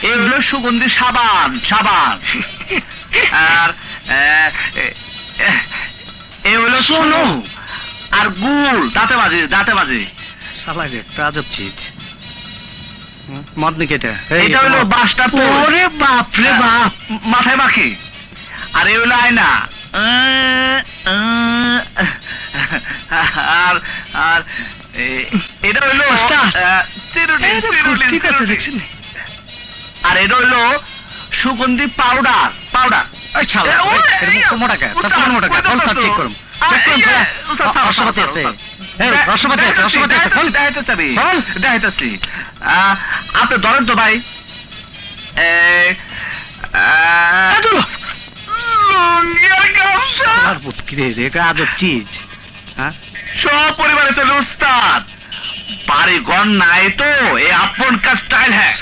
এগুলো সুগন্ধি সাবান সাবান। আর এ হলো সোনু আর গুড় দাঁতে বাজে দাঁতে বাজে। শালা রে আজব চিজ। মদ নাকি এটা? এটা হলো বাসটা। ওরে বাপ রে বাপ, মাথায় মাখি। আর এ হলো আয়না। আর আর এটা হইলো আর এটা হইলো সুগন্ধি পাউডার পাউডার। আপনি ধরেন তো ভাই। আজব চিজ। সব পরিবারে চলে উস্তাদ, বাড়ি ঘর নাই তো, এই আপন কাজ স্টাইল হ্যাঁ।